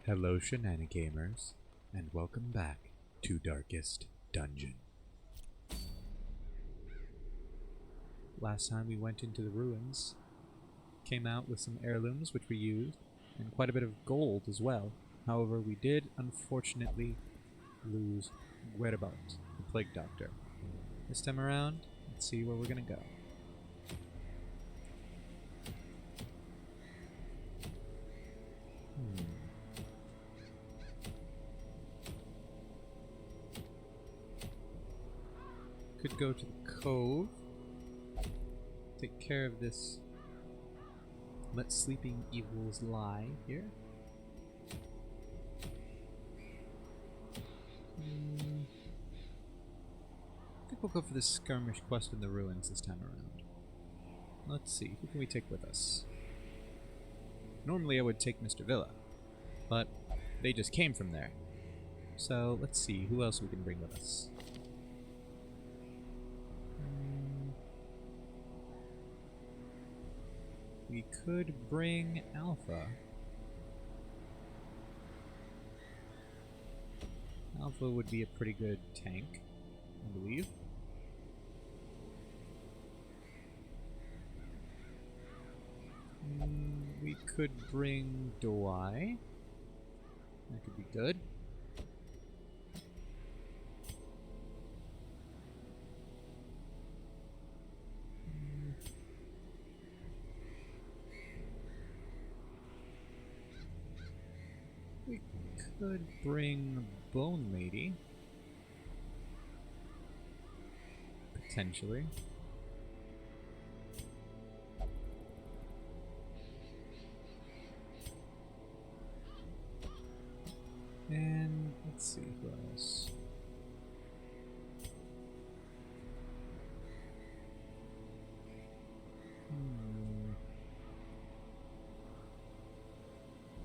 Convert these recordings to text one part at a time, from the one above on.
Hello, Shenanigamers, and welcome back to Darkest Dungeon. Last time we went into the ruins, came out with some heirlooms which we used, and quite a bit of gold as well. However, we did unfortunately lose Whereabout, the Plague Doctor. This time around, let's see where we're gonna go. Could go to the cove, take care of this let sleeping evils lie here. I think we'll go for the skirmish quest in the ruins this time around. Let's see, who can we take with us? Normally I would take Mr. Villa, but they just came from there. So let's see who else we can bring with us. We could bring Alpha. Alpha would be a pretty good tank, I believe. We could bring Doi. That could be good. We could bring Bone Lady. Potentially. And let's see who else.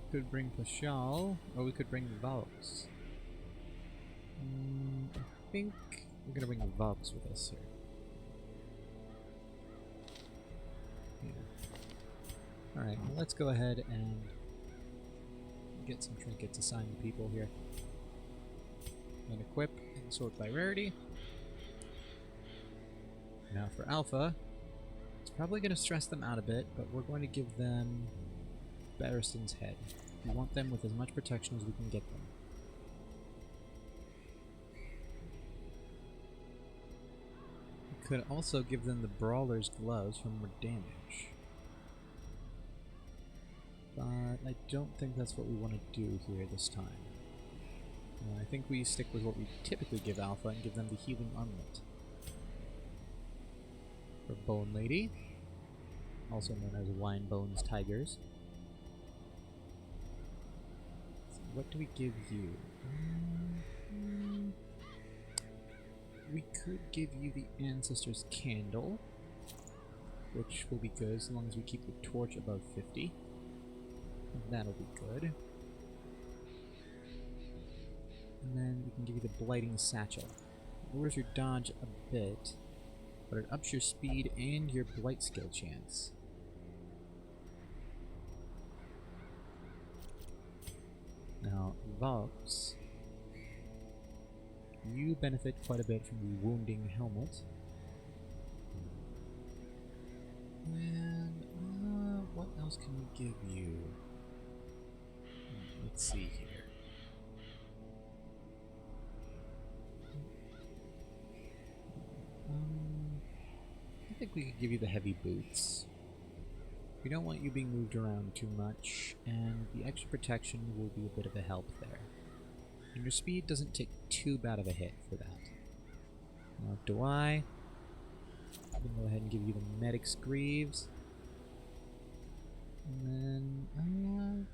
Could bring Pashal, or we could bring Vox. I think we're gonna bring Vox with us here. Yeah. Alright, well, let's go ahead and get some trinkets assigned to people here. And equip and sort by rarity. Now for Alpha, it's probably going to stress them out a bit, but we're going to give them Barristan's Head. We want them with as much protection as we can get them. We could also give them the Brawler's Gloves for more damage. But I don't think that's what we want to do here this time. I think we stick with what we typically give Alpha and give them the Healing Armlet. For Bone Lady, also known as Wine Bones Tigers. So what do we give you? We could give you the Ancestor's Candle, which will be good as long as we keep the torch above 50. That'll be good. And then we can give you the Blighting Satchel. It lowers your dodge a bit, but it ups your speed and your blight skill chance. Now, Vox, you benefit quite a bit from the Wounding Helmet. And what else can we give you? Let's see here. I think we could give you the heavy boots. We don't want you being moved around too much, and the extra protection will be a bit of a help there. And your speed doesn't take too bad of a hit for that. Now, do I? I'm gonna go ahead and give you the Medic's Greaves. And then,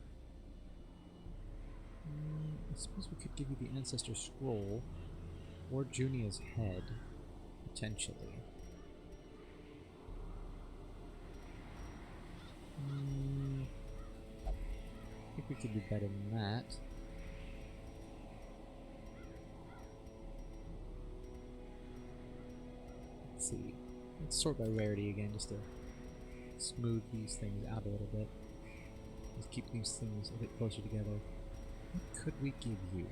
I suppose we could give you the Ancestor Scroll, or Junia's Head, potentially. I think we could do better than that. Let's see. Let's sort by rarity again, just to smooth these things out a little bit. Let's keep these things a bit closer together. What could we give you?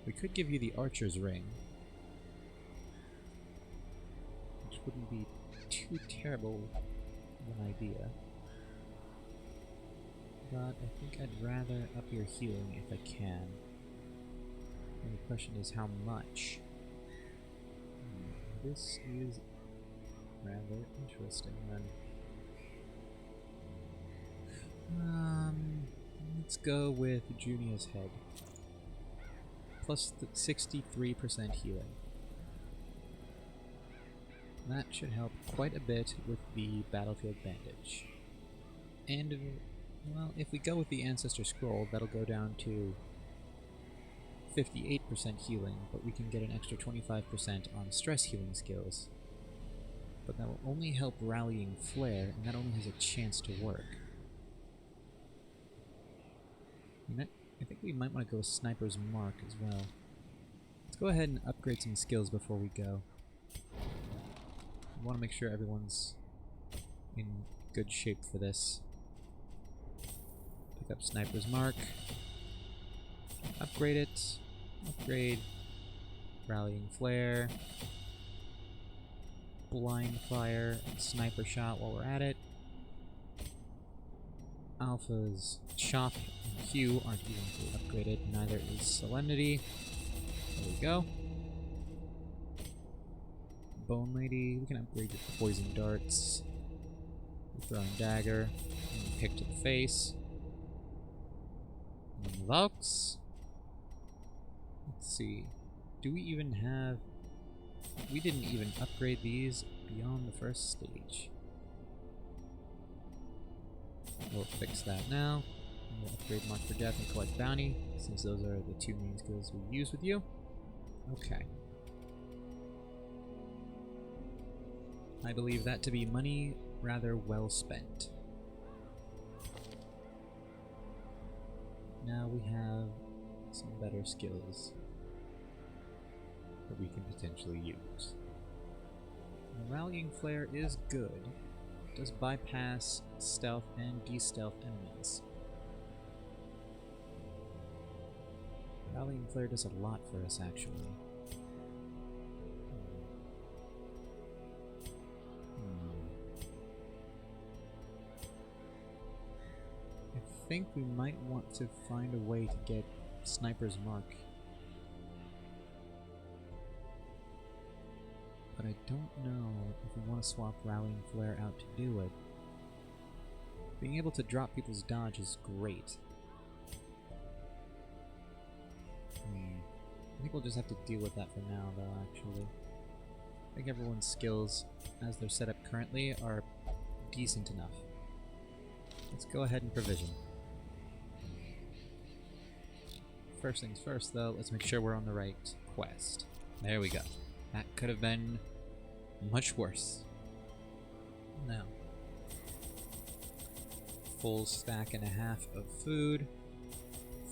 We could give you the Archer's Ring, which wouldn't be too terrible of an idea. But I think I'd rather up your healing if I can. And the question is how much? This is rather interesting then. Let's go with Junia's head. Plus the 63% healing. That should help quite a bit with the battlefield bandage. And, well, if we go with the Ancestor Scroll, that'll go down to 58% healing, but we can get an extra 25% on stress healing skills. But that will only help Rallying Flare, and that only has a chance to work. I think we might want to go with Sniper's Mark as well. Let's go ahead and upgrade some skills before we go. I want to make sure everyone's in good shape for this. Pick up Sniper's Mark. Upgrade it. Upgrade Rallying Flare. Blind Fire and Sniper Shot while we're at it. Alpha's Chop and Q aren't even fully upgraded, neither is Solemnity. There we go. Bone Lady, we can upgrade your Poison Darts. Throwing Dagger, and Pick to the face. And Valks. Let's see. Do we even have... We didn't even upgrade these beyond the first stage. We'll fix that now. And we'll upgrade Mark for Death and Collect Bounty, since those are the two main skills we use with you. Okay. I believe that to be money rather well spent. Now we have some better skills that we can potentially use. The Rallying Flare is good. It does bypass stealth and de-stealth enemies. Rallying Flare does a lot for us, actually. I think we might want to find a way to get Sniper's Mark. But I don't know if we want to swap Rallying Flare out to do it. Being able to drop people's dodge is great. I think we'll just have to deal with that for now, though, actually. I think everyone's skills, as they're set up currently, are decent enough. Let's go ahead and provision. First things first, though, let's make sure we're on the right quest. There we go. That could have been much worse. Now, full stack and a half of food,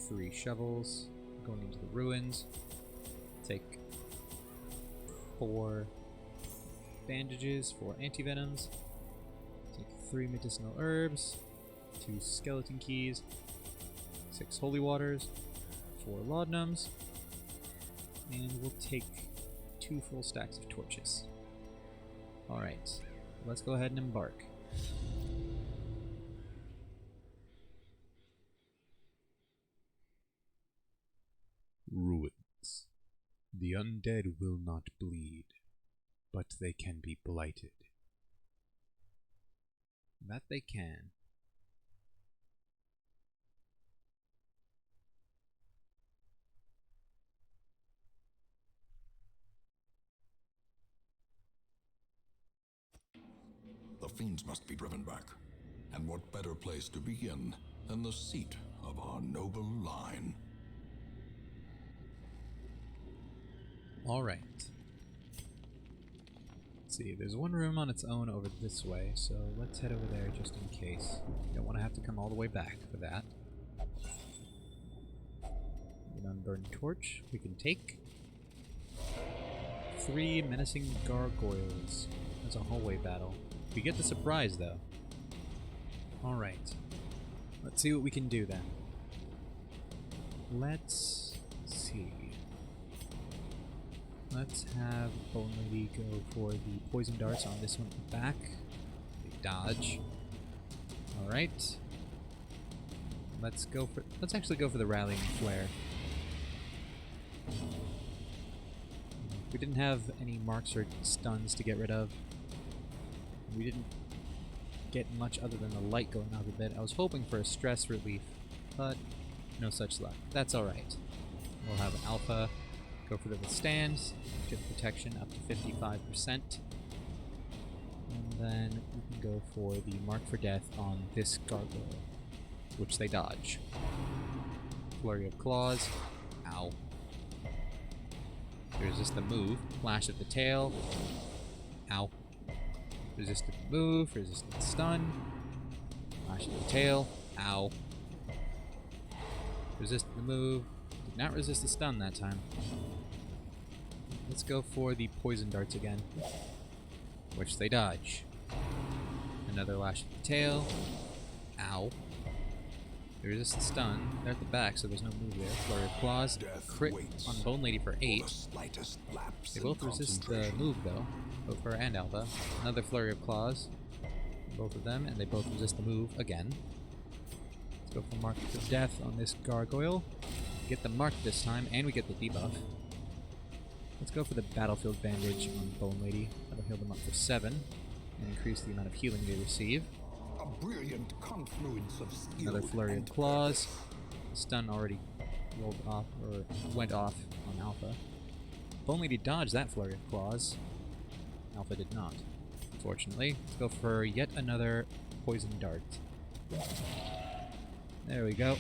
3 shovels, going into the ruins, take 4 bandages, 4 antivenoms, take 3 medicinal herbs, 2 skeleton keys, 6 holy waters, 4 laudanums, and we'll take 2 full stacks of torches. Alright, let's go ahead and embark. Ruins. The undead will not bleed, but they can be blighted. That they can. The fiends must be driven back. And what better place to begin than the seat of our noble line? Alright. Let's see, there's one room on its own over this way, so let's head over there just in case. We don't want to have to come all the way back for that. An unburned torch we can take. 3 menacing gargoyles as a hallway battle. We get the surprise, though. Alright. Let's see what we can do then. Let's see. Let's have Bone Lady go for the poison darts on this one at the back. They dodge. Alright. Let's actually go for the rallying flare. We didn't have any marks or stuns to get rid of. We didn't get much other than the light going off a bit. I was hoping for a stress relief, but no such luck. That's alright. We'll have Alpha go for the withstand, get protection up to 55%. And then we can go for the mark for death on this gargoyle, which they dodge. Flurry of claws. Ow. Resist the move. Flash at the tail. Ow. Resisted the move. Resisted the stun. Flash at the tail. Ow. Resisted the move. Did not resist the stun that time. Let's go for the poison darts again, which they dodge. Another lash at the tail. Ow. They resist the stun. They're at the back, so there's no move there. Flurry of claws. Crit on Bone Lady for 8. They both resist the move, though. Both her and Alpha. Another flurry of claws. Both of them, and they both resist the move again. Let's go for mark for death on this gargoyle. Get the mark this time, and we get the debuff. Let's go for the battlefield bandage on Bone Lady. That'll heal them up for 7, and increase the amount of healing they receive. A brilliant confluence of skill. Another flurry of claws. Stun already rolled off, or went off on Alpha. Bone Lady dodged that flurry of claws. Alpha did not, unfortunately. Let's go for yet another poison dart. There we go.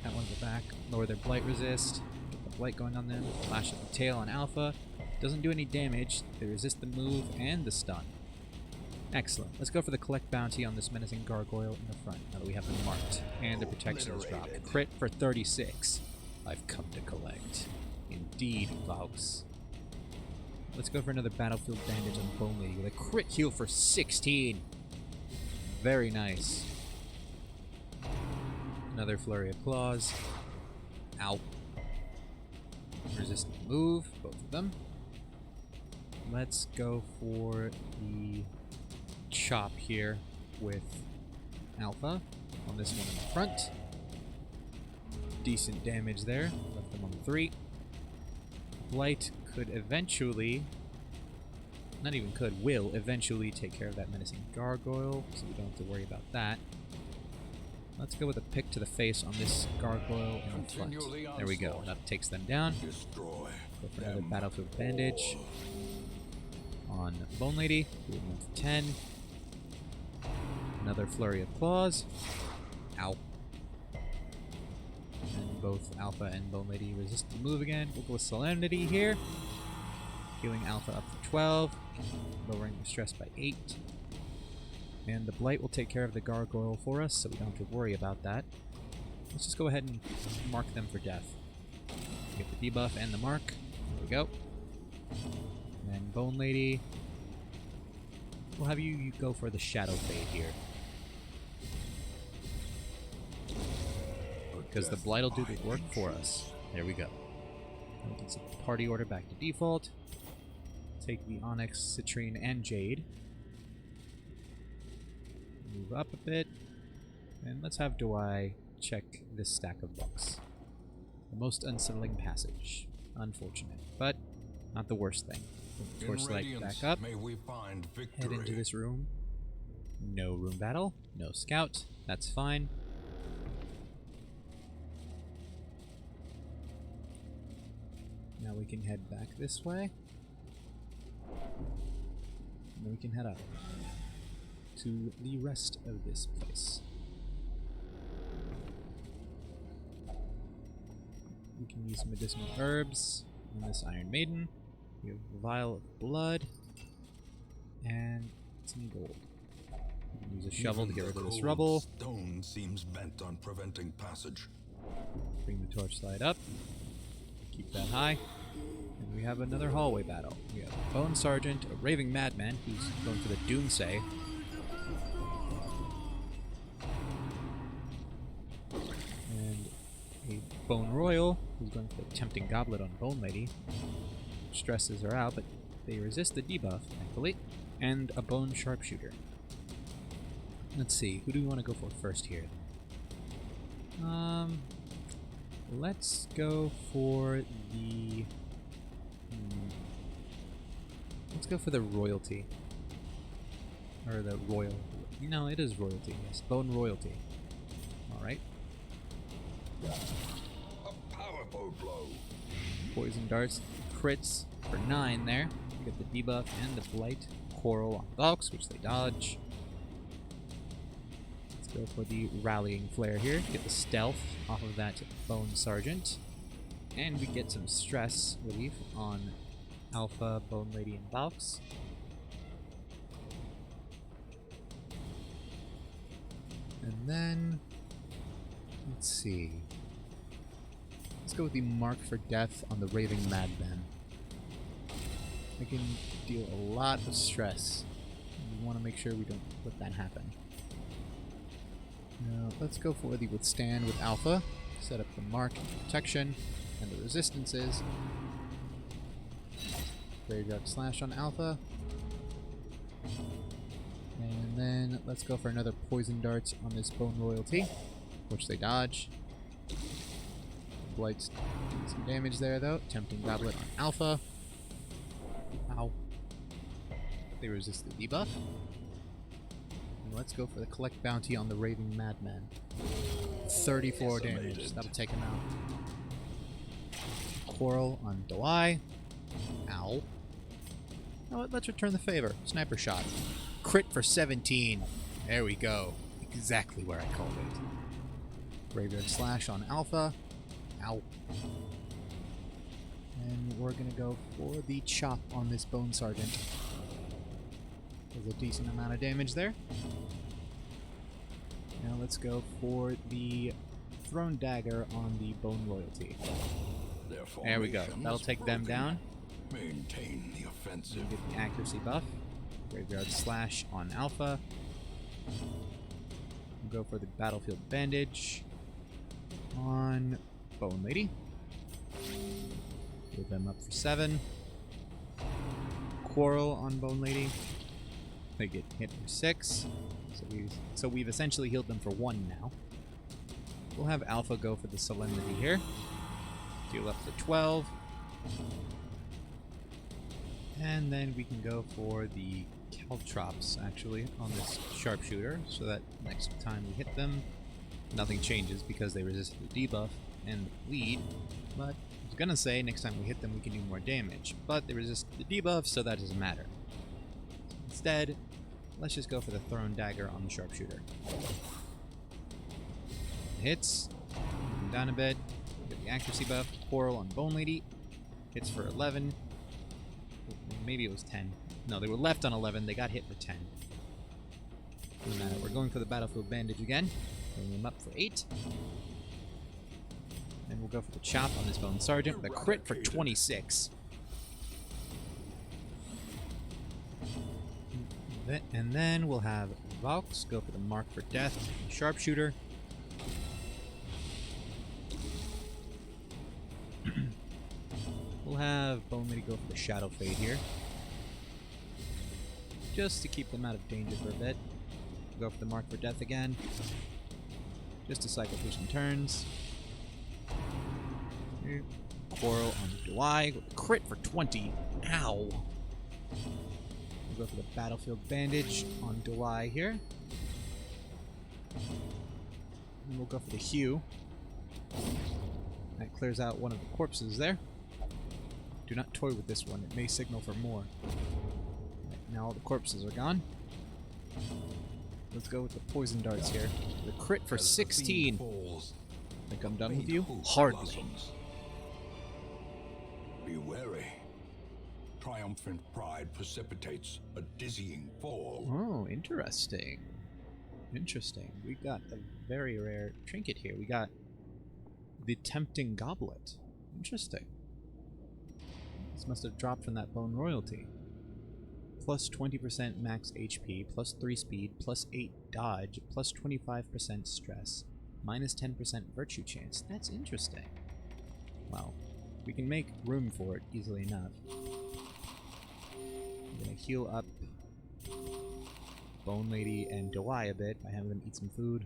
That one's the back. Lower their blight resist. Get the blight going on them. Flash at the tail on Alpha. Doesn't do any damage. They resist the move and the stun. Excellent. Let's go for the collect bounty on this menacing gargoyle in the front, now that we have them marked. And the protection is dropped. Crit for 36. I've come to collect. Indeed, folks. Let's go for another battlefield bandage on Bone Lady with a crit heal for 16. Very nice. Another flurry of claws. Ow. Resistant move, both of them. Let's go for the chop here with Alpha on this one in the front. Decent damage there. Left them on 3. Blight could eventually, not even could, will eventually take care of that menacing gargoyle, so we don't have to worry about that. Let's go with a pick to the face on this gargoyle in the front. There we go. That takes them down. Go for another battlefield bandage on Bone Lady. Do it with 10. Another flurry of claws. Ow. And both Alpha and Bone Lady resist the move again. We'll go with Solemnity here. Healing Alpha up to 12. Lowering the stress by 8. And the Blight will take care of the gargoyle for us, so we don't have to worry about that. Let's just go ahead and mark them for death. Get the debuff and the mark. There we go. And then Bone Lady. We'll have you go for the Shadow Fade here. Because the Blight will do the work for us. There we go. We can set the party order back to default. Take the Onyx, Citrine, and Jade. Move up a bit. And let's have Dwai check this stack of books. The most unsettling passage. Unfortunate, but not the worst thing. Torchlight back up. May we find Head into this room. No room battle. No scout. That's fine. Now we can head back this way. And then we can head up to the rest of this place. We can use medicinal herbs on this Iron Maiden. We have a vial of blood and some gold. We can use a shovel to get rid of this rubble. Stone seems bent on preventing passage. Bring the torchlight up. Keep that high. And we have another hallway battle. We have a Bone Sergeant, a Raving Madman, who's going for the Doomsay. Bone Royal, who's going for the Tempting Goblet on Bone Lady. Stresses are out, but they resist the debuff, thankfully. And a Bone Sharpshooter. Let's see, who do we want to go for first here? Let's go for the... Let's go for the Royalty. Or the Royal... No, it is Royalty, yes. Bone Royalty. Alright. A powerful blow. Poison Darts, crits for 9 there. We get the debuff and the Blight. Coral on Valks, which they dodge. Let's go for the Rallying Flare here. Get the Stealth off of that Bone Sergeant. And we get some stress relief on Alpha, Bone Lady, and Valks. And then, let's see. Let's go with the Mark for Death on the Raving Madman. I can deal a lot of stress. We want to make sure we don't let that happen. Now, let's go for the Withstand with Alpha. Set up the Mark and Protection and the Resistances. Graveyard Slash on Alpha. And then let's go for another Poison Darts on this Bone Royalty, which they dodge. Blight's doing some damage there though. Tempting Goblet on Alpha. Ow. They resist the debuff. And let's go for the Collect Bounty on the Raving Madman. 34 damage. That'll take him out. Coral on Delay. Ow. Oh, let's return the favor. Sniper Shot. Crit for 17. There we go. Exactly where I called it. Graveyard Slash on Alpha. Ow. And we're gonna go for the Chop on this Bone Sergeant. There's a decent amount of damage there. Now let's go for the Thrown Dagger on the Bone Royalty. There we go. That'll take them down. Maintain the offensive. Get the accuracy buff. Graveyard Slash on Alpha. We'll go for the Battlefield Bandage on Bone Lady. Give them up for 7. Quarrel on Bone Lady. They get hit for 6. So we've essentially healed them for 1 now. We'll have Alpha go for the Solemnity here. Deal up to 12. And then we can go for the Caltrops, actually, on this Sharpshooter, so that next time we hit them, nothing changes because they resist the debuff and the bleed. But I was gonna say, next time we hit them we can do more damage, but they resist the debuff, so that doesn't matter. Instead, let's just go for the Thrown Dagger on the Sharpshooter. Hits, move them down a bit, get the accuracy buff. Coral on Bone Lady, hits for 11. Maybe it was 10. No, they were left on 11. They got hit for 10. Doesn't matter. We're going for the Battlefield Bandage again. Bring them up for 8. And we'll go for the Chop on this Bone Sergeant with a crit for 26. And then we'll have Valks go for the Mark for Death Sharpshooter. We'll have Bone Lady go for the Shadow Fade here. Just to keep them out of danger for a bit. We'll go for the Mark for Death again. Just to cycle through some turns. Coral on Delay with a crit for 20. Ow! We'll go for the Battlefield Bandage on Delay here. And we'll go for the Hue. That clears out one of the corpses there. Do not toy with this one, it may signal for more. Right, now all the corpses are gone. Let's go with the Poison Darts here. The crit for 16. Think I'm done with you? Hardly. Be wary. Triumphant pride precipitates a dizzying fall. Oh, interesting. Interesting. We got a very rare trinket here. We got the Tempting Goblet. Interesting. This must have dropped from that Bone Royalty. Plus 20% max HP, plus 3 speed, plus 8 dodge, plus 25% stress. Minus 10% virtue chance. That's interesting. Well, we can make room for it easily enough. I'm gonna heal up Bone Lady and Dawai a bit by having them eat some food.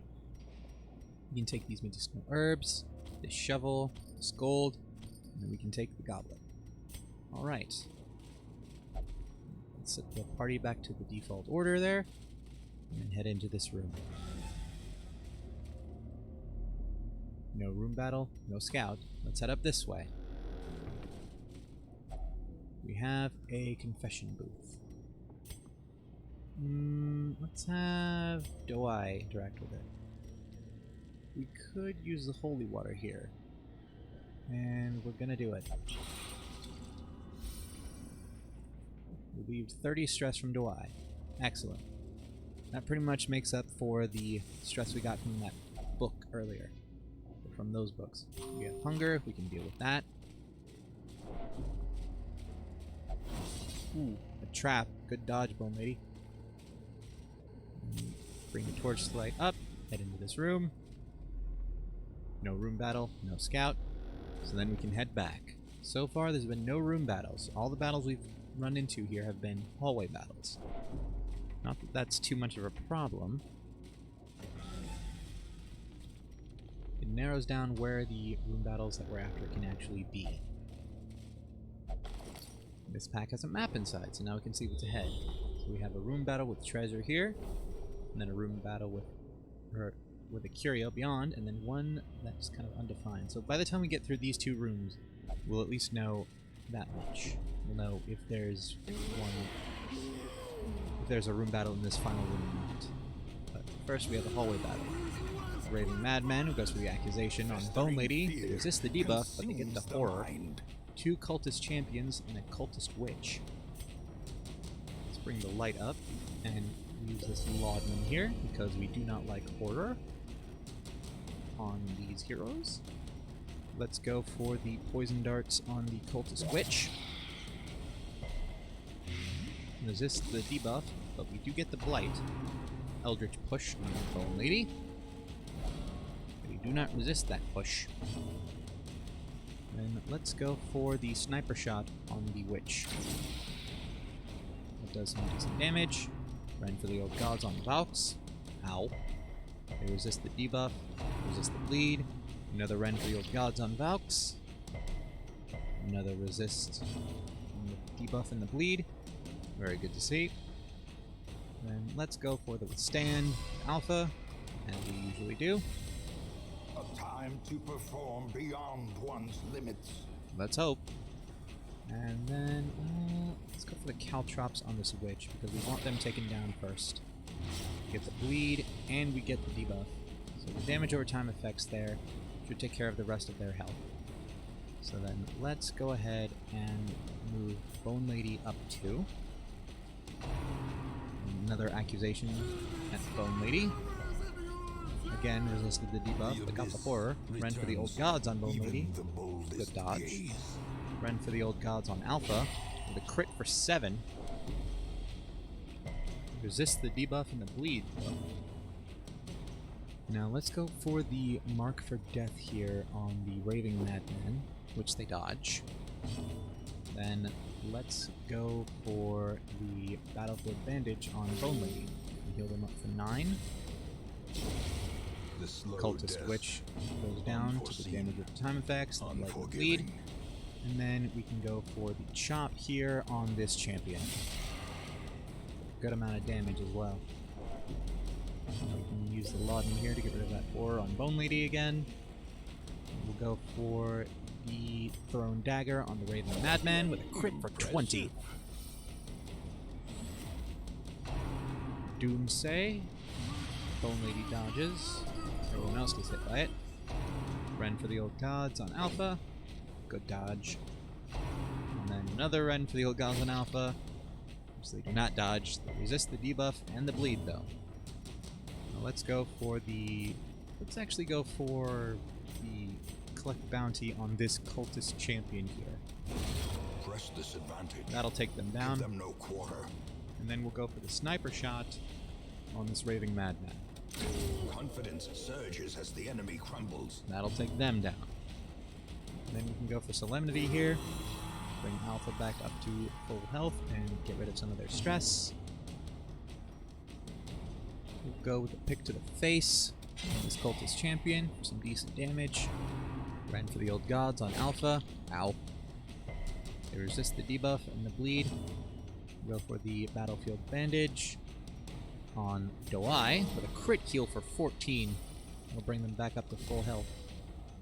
We can take these medicinal herbs, this shovel, this gold, and then we can take the goblet. Alright. Let's set the party back to the default order there, and then head into this room. No room battle, no scout. Let's head up this way. We have a confession booth. Let's have Dawai interact with it. We could use the holy water here. And we're gonna do it. Relieved 30 stress from Dawai. Excellent. That pretty much makes up for the stress we got from that book earlier. From those books. We have hunger, we can deal with that. Ooh, a trap. Good dodge, Bone Lady. Bring the torch light up, head into this room. No room battle, no scout. So then we can head back. So far there's been no room battles. All the battles we've run into here have been hallway battles. Not that that's too much of a problem. It narrows down where the room battles that we're after can actually be. This pack has a map inside, so now we can see what's ahead. So we have a room battle with treasure here, and then a room battle with a curio beyond, and then one that's kind of undefined. So by the time we get through these two rooms, we'll at least know that much. We'll know if there's a room battle in this final room or not. But first we have the hallway battle. Raving Madman, who goes for the accusation on Bone Lady. They resist the debuff, but they get the horror. 2 cultist champions and a cultist witch. Let's bring the light up and use this laudanum here, because we do not like horror on these heroes. Let's go for the poison darts on the cultist witch. Resist the debuff, but we do get the blight. Eldritch push on the Bone Lady. Do not resist that push. And let's go for the sniper shot on the witch. That does some decent damage. Run for the old gods on Valks. Ow. They resist the debuff, resist the bleed. Another run for the old gods on Valks. Another resist on the debuff and the bleed. Very good to see. Then let's go for the withstand alpha, as we usually do. Time to perform beyond one's limits. Let's hope. And then let's go for the caltrops on this witch, because we want them taken down first. We get the bleed and we get the debuff. So the damage over time effects there should take care of the rest of their health. So then let's go ahead and move Bone Lady up 2. Another accusation at Bone Lady. Again, resisted the debuff, but got the horror. Ren for the old gods on Bone Lady. Good dodge. Ren for the old gods on Alpha. With a crit for 7. Resist the debuff and the bleed, though. Now let's go for the mark for death here on the Raving Madman, which they dodge. Then let's go for the Battlefield Bandage on Bone Lady. Heal them up for 9. Cultist Witch goes down to the damage with time effects, and light and bleed. And then we can go for the chop here on this champion. Good amount of damage as well. We can use the laudanum here to get rid of that horror on Bone Lady again. We'll go for the thrown dagger on the Raven Madman with a crit for 20. Doomsay. Bone Lady dodges. Everyone else gets hit by it. Ren for the old gods on Alpha. Good dodge. And then another Ren for the old gods on Alpha. So they do not dodge. They resist the debuff and the bleed, though. Now let's go for the... Let's actually go for the collect bounty on this cultist champion here. Press disadvantage. That'll take them down. Give them no quarter. And then we'll go for the sniper shot on this Raving Madman. confidence surges as the enemy crumbles. That'll take them down. Then we can go for Solemnity here. Bring Alpha back up to full health and get rid of some of their stress. We'll go with a pick to the face. This Cultist Champion for some decent damage. Ran for the Old Gods on Alpha. Ow. They resist the debuff and the bleed. Go for the Battlefield Bandage on Doai with a crit heal for 14. We'll bring them back up to full health.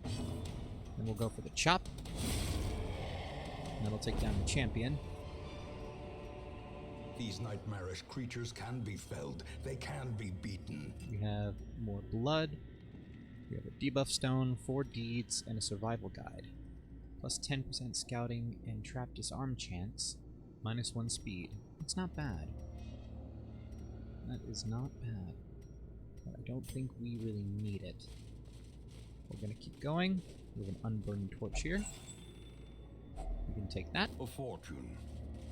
Then we'll go for the Chop. And that'll take down the Champion. These nightmarish creatures can be felled. They can be beaten. We have more blood. We have a debuff stone, 4 deeds, and a survival guide. Plus 10% scouting and trap disarm chance. Minus 1 speed. It's not bad. That is not bad. But I don't think we really need it. We're gonna keep going. We have an unburned torch here. We can take that. A fortune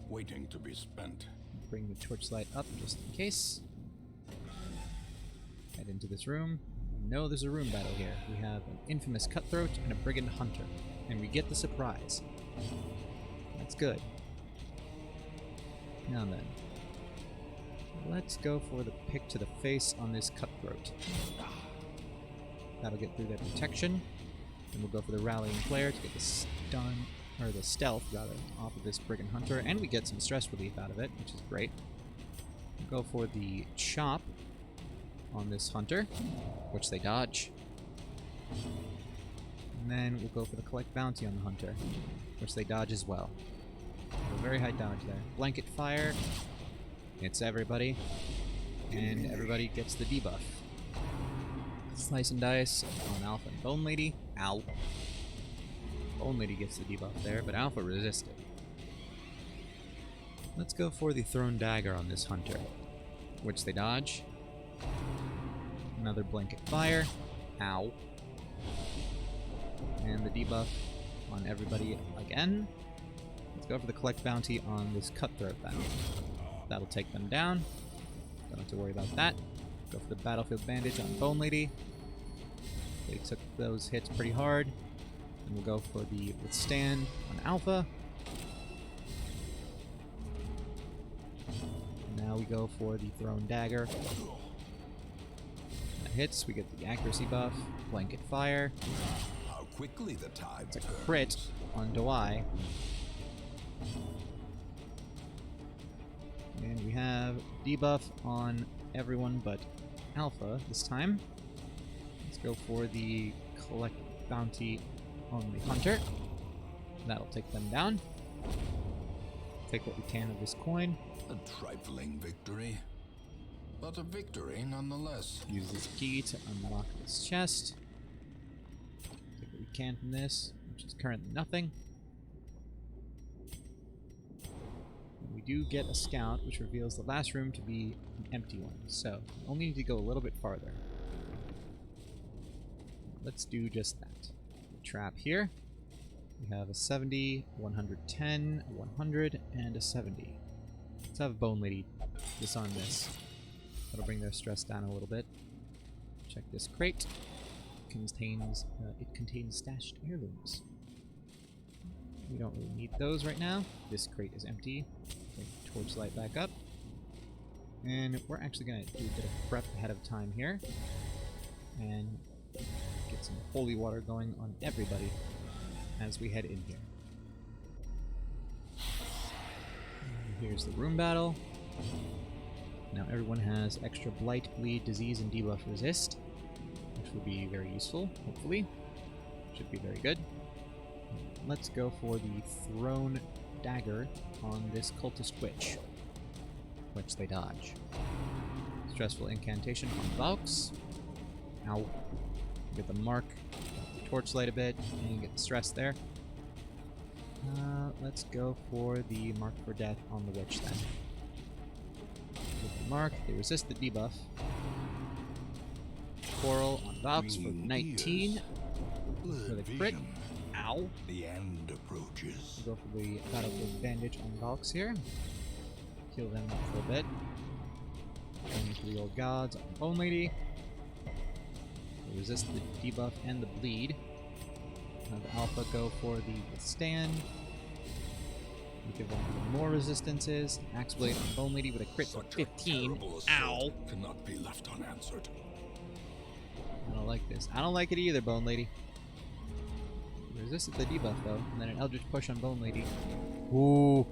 waiting to be spent. Bring the torchlight up just in case. Head into this room. No, there's a room battle here. We have an infamous cutthroat and a brigand hunter. And we get the surprise. That's good. Now then. Let's go for the pick to the face on this cutthroat. That'll get through their protection. And we'll go for the rallying flare to get the stun, or the stealth rather, off of this brigand hunter, and we get some stress relief out of it, which is great. We'll go for the chop on this hunter, which they dodge. And then we'll go for the collect bounty on the hunter, which they dodge as well. A very high dodge there. Blanket fire. Hits everybody. And everybody gets the debuff. Slice and dice on Alpha and Bone Lady. Ow. Bone Lady gets the debuff there, but Alpha resisted. Let's go for the thrown dagger on this hunter, which they dodge. Another blanket fire. Ow. And the debuff on everybody again. Let's go for the collect bounty on this cutthroat battle. That'll take them down. Don't have to worry about that. Go for the battlefield bandage on Bone Lady. They took those hits pretty hard. And we'll go for the withstand on Alpha. Now we go for the thrown dagger. That hits, we get the accuracy buff, blanket fire. How quickly the tide It's a crit on Doai. And we have debuff on everyone but Alpha this time. Let's go for the collect bounty on the hunter. That'll take them down. Take what we can of this coin. A trifling victory, but a victory nonetheless. Use this key to unlock this chest. Take what we can from this, which is currently nothing. And we do get a scout, which reveals the last room to be an empty one, so we only need to go a little bit farther. Let's do just that. Trap here. We have a 70, 110, a 100, and a 70. Let's have Bone Lady disarm this. That'll bring their stress down a little bit. Check this crate. It contains stashed heirlooms. We don't really need those right now. This crate is empty. Bring the torchlight back up. And we're actually going to do a bit of prep ahead of time here. And get some holy water going on everybody as we head in here. Here's the room battle. Now everyone has extra blight, bleed, disease, and debuff resist, which will be very useful, hopefully. Should be very good. Let's go for the thrown dagger on this cultist witch, which they dodge. Stressful incantation on Valks. Ow. Get the mark, get the torchlight a bit, and get the stress there. Let's go for the mark for death on the witch then. With the mark, they resist the debuff. Coral on Valks for 19. For the crit. Ow. The end approaches. We'll go for the battlefield bandage on Valks here. Heal them up for a bit. Going for the old gods on Bone Lady. We'll resist the debuff and the bleed. Have Alpha go for the withstand. We'll give them even more resistances. Axe Blade on Bone Lady with a crit for Such a 15. terrible Ow! assault cannot be left unanswered. I don't like this. I don't like it either, Bone Lady. Resisted the debuff though, and then an Eldritch Push on Bone Lady. Ooh.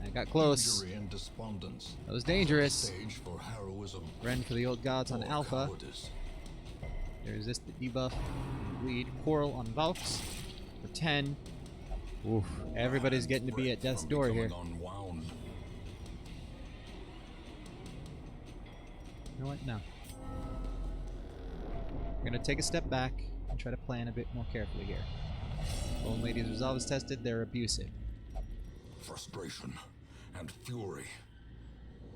I got close. Injury and despondence. That was dangerous. Stage for heroism. Ren for the old gods on or Alpha. cowardice. They resist the debuff and bleed. Quarrel on Valks for 10. Oof. Everybody's getting to be at death's From door here. becoming unwound. You know what? No. We're gonna take a step back and try to plan a bit more carefully here. Bone Lady's resolve is tested. They're abusive. Frustration and fury.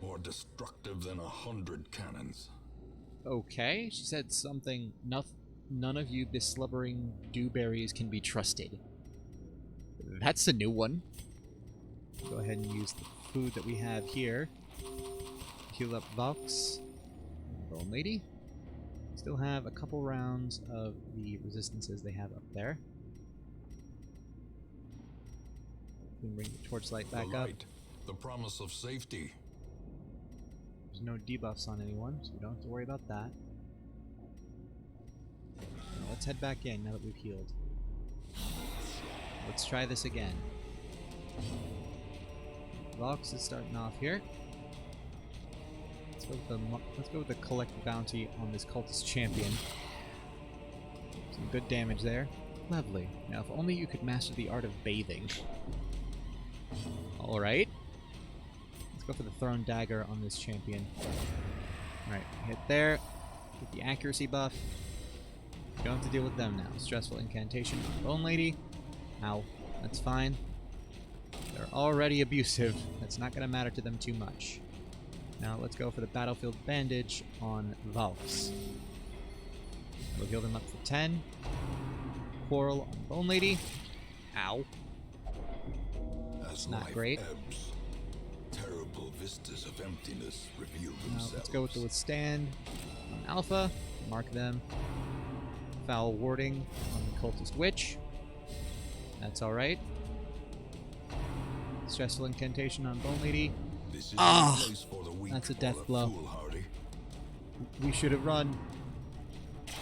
More destructive than 100 cannons. Okay, she said something. None of you beslubbering dewberries can be trusted. That's a new one. Go ahead and use the food that we have here. Heal up Valks. Bone Lady. Still have a couple rounds of the resistances they have up there. We can bring the torchlight back the up. light, the promise of safety. There's no debuffs on anyone, so we don't have to worry about that. Now let's head back in now that we've healed. Let's try this again. Vox is starting off here. Let's go with the collect bounty on this cultist champion. Some good damage there. Lovely. Now, if only you could master the art of bathing. Alright. Let's go for the thrown dagger on this champion. Alright, hit there. Get the accuracy buff. You don't have to deal with them now. Stressful incantation on Bone Lady. Ow. That's fine. They're already abusive. That's not going to matter to them too much. Now let's go for the Battlefield Bandage on Valks. We'll heal them up for 10. Quarrel on Bone Lady. Ow. As Not life great. ebbs, terrible vistas of emptiness reveal Now themselves. let's go with the Withstand on Alpha. Mark them. Foul Warding on the Cultist Witch. That's alright. Stressful Incantation on Bone Lady. This is Ah! no place for the weak That's a or death the blow. foolhardy. We should have run.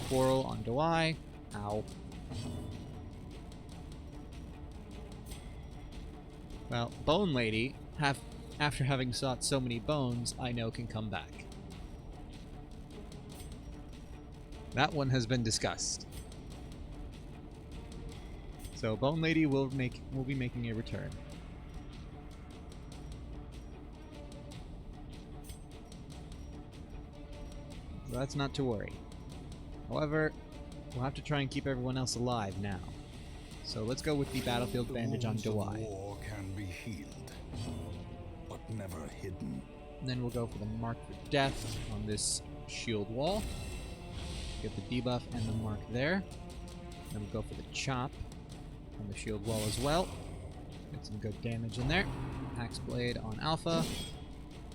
Quarrel on Dewey. Ow. Well, Bone Lady, after having sought so many bones, I know can come back. That one has been discussed. So Bone Lady will be making a return. So that's not to worry. However, we'll have to try and keep everyone else alive now. So let's go with the Battlefield Bandage on The wounds of Dewey. war can be healed, but never hidden. And then we'll go for the Mark for Death on this shield wall. Get the debuff and the mark there. Then we'll go for the Chop on the shield wall as well. Get some good damage in there. Axe Blade on Alpha.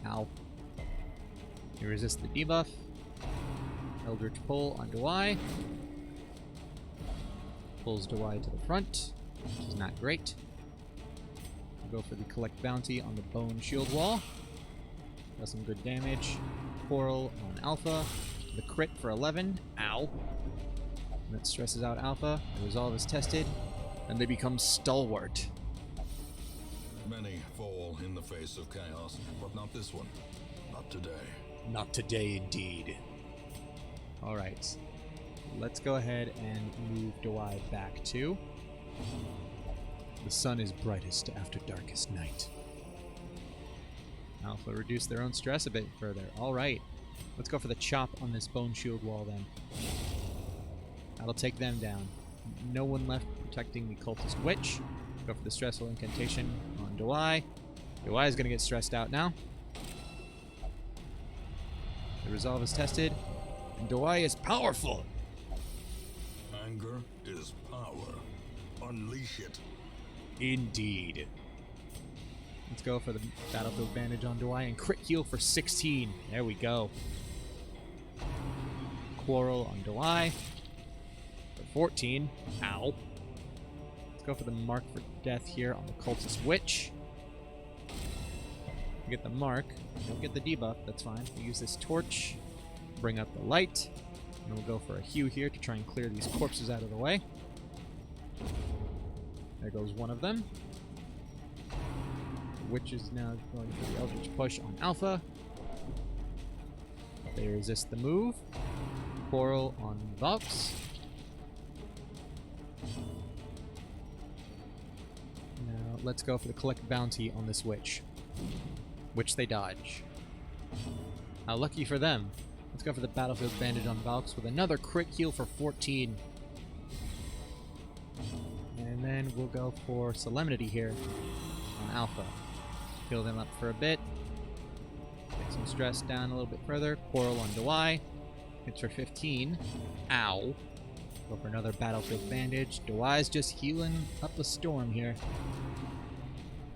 Ow. You resist the debuff. Eldritch Pull on Dewey. Pulls Dewey to the front, which is not great. We'll go for the Collect Bounty on the Bone Shield Wall. Does some good damage. Quarrel on Alpha. The crit for 11. Ow. And that stresses out Alpha. The resolve is tested. And they become stalwart. Many fall in the face of chaos, but not this one. Not today. Not today, indeed. Alright. Let's go ahead and move Dewey back to. The sun is brightest after darkest night. Alpha reduce their own stress a bit further. Alright. Let's go for the Chop on this Bone Shield wall then. That'll take them down. No one left protecting the Cultist Witch. Go for the Stressful Incantation on Dewey. Dewey is going to get stressed out now. The resolve is tested. And Dewey is powerful! Anger is power. Unleash it. Indeed. Let's go for the Battlefield Bandage on Dewey and crit heal for 16. There we go. Quarrel on Dewey. For 14. Ow. Let's go for the Mark for Death here on the Cultist Witch. We get the Mark. Don't get the debuff, that's fine. We'll use this torch. Bring up the light. And we'll go for a hew here to try and clear these corpses out of the way. There goes one of them. Witch is now going for the Eldritch Push on Alpha. They resist the move. Quarrel on Vox. Now let's go for the Collect Bounty on this Witch. Which they dodge. How lucky for them. Let's go for the Battlefield Bandage on Vox with another crit heal for 14. And then we'll go for Solemnity here on Alpha. Heal them up for a bit. Get some stress down a little bit further. Quarrel on Dewey. Hits for 15. Ow. Go for another Battlefield Bandage. Dewey's just healing up a storm here.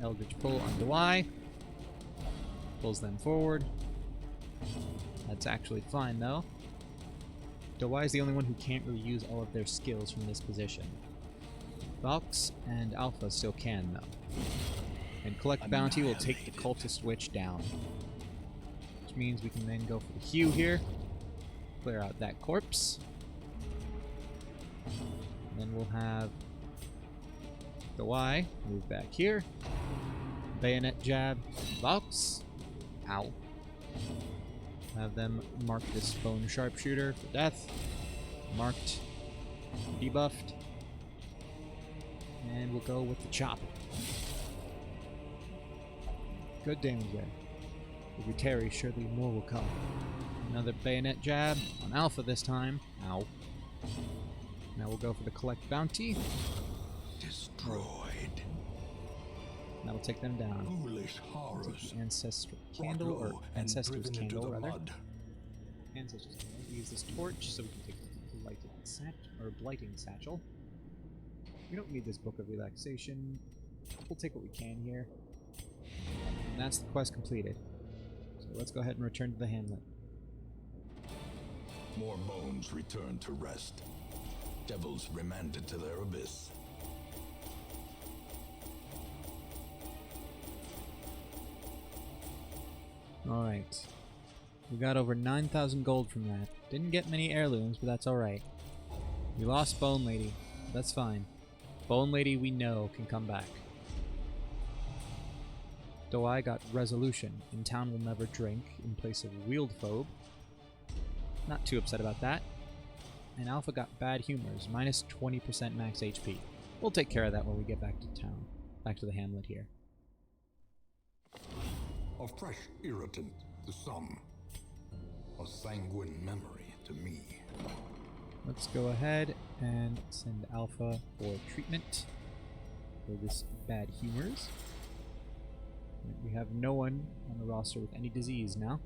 Eldritch Pull on Dewey. Pulls them forward. That's actually fine though. Dewey's the only one who can't really use all of their skills from this position. Vox and Alpha still can though. And Collect Bounty will take the Cultist Witch down. Which means we can then go for the hew here. Clear out that corpse. And then we'll have Dewey move back here. Bayonet Jab, Vox. Ow. Have them mark this Bone Sharpshooter for death. Marked. Debuffed. And we'll go with the chop. Good damage there. If we tarry, surely more will come. Another Bayonet Jab on Alpha this time. Ow. Now we'll go for the Collect Bounty. Destroyed. That'll take them down. Foolish horrors. The Ancestral Brought Candle, or low and Ancestors driven into Candle, the rather. mud. Ancestors Candle. We use this torch so we can take the Blighting Satchel. We don't need this Book of Relaxation. We'll take what we can here. And that's the quest completed. So let's go ahead and return to the hamlet. More bones return to rest. Devils remanded to their abyss. Alright. We got over 9,000 gold from that. Didn't get many heirlooms, but that's alright. We lost Bone Lady. That's fine. Bone Lady we know can come back. Dewey got Resolution. In town will never drink in place of Wield Phobe. Not too upset about that. And Alpha got Bad Humors, minus 20% max HP. We'll take care of that when we get back to town. Back to the hamlet here. A fresh irritant to some. A sanguine memory to me. Let's go ahead and send Alpha for treatment for this Bad Humors. We have no one on the roster with any disease now.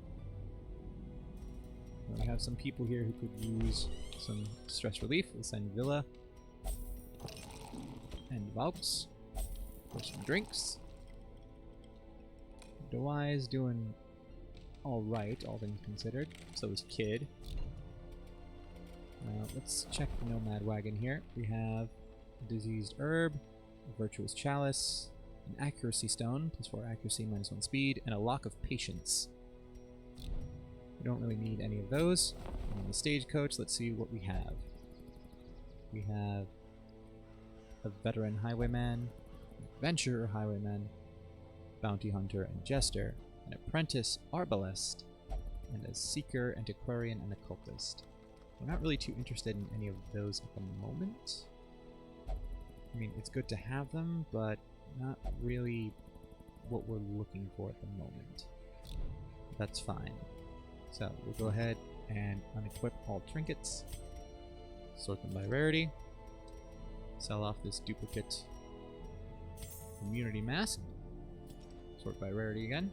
We have some people here who could use some stress relief. We'll send Villa and Valks for some drinks. Dewey is doing alright, all things considered. So is Kid. Let's check the Nomad Wagon here. We have a Diseased Herb, a Virtuous Chalice, an Accuracy Stone, +4 accuracy, -1 speed, and a Lock of Patience. We don't really need any of those. On the stagecoach, let's see what we have. We have a Veteran Highwayman, Adventurer Highwayman, Bounty Hunter and Jester, an Apprentice Arbalest, and a Seeker, Antiquarian, and Occultist. We're not really too interested in any of those at the moment. I mean, it's good to have them, but not really what we're looking for at the moment. That's fine. So, we'll go ahead and unequip all trinkets, sort them by rarity, sell off this duplicate Immunity Mask, sort by rarity again.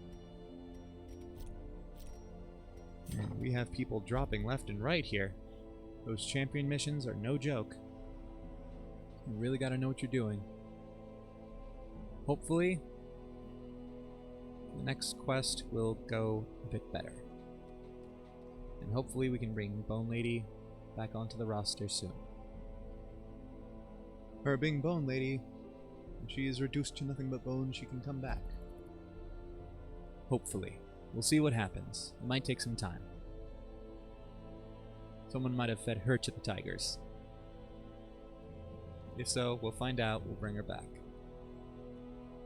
And we have people dropping left and right here. Those champion missions are no joke. You really gotta know what you're doing. Hopefully, the next quest will go a bit better. And hopefully we can bring Bone Lady back onto the roster soon. Her being Bone Lady, when she is reduced to nothing but bone, she can come back. Hopefully. We'll see what happens. It might take some time. Someone might have fed her to the tigers. If so, we'll find out, we'll bring her back.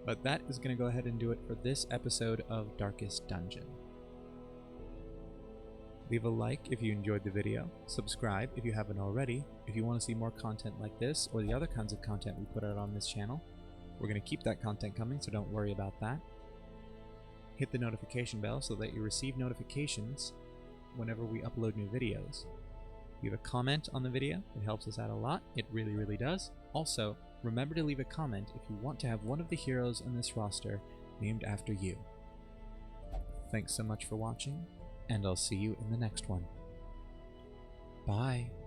But that is going to go ahead and do it for this episode of Darkest Dungeon. Leave a like if you enjoyed the video, subscribe if you haven't already, if you want to see more content like this or the other kinds of content we put out on this channel. We're going to keep that content coming, so don't worry about that. Hit the notification bell so that you receive notifications whenever we upload new videos. Leave a comment on the video, it helps us out a lot, it really, really does. Also, remember to leave a comment if you want to have one of the heroes on this roster named after you. Thanks so much for watching, and I'll see you in the next one. Bye.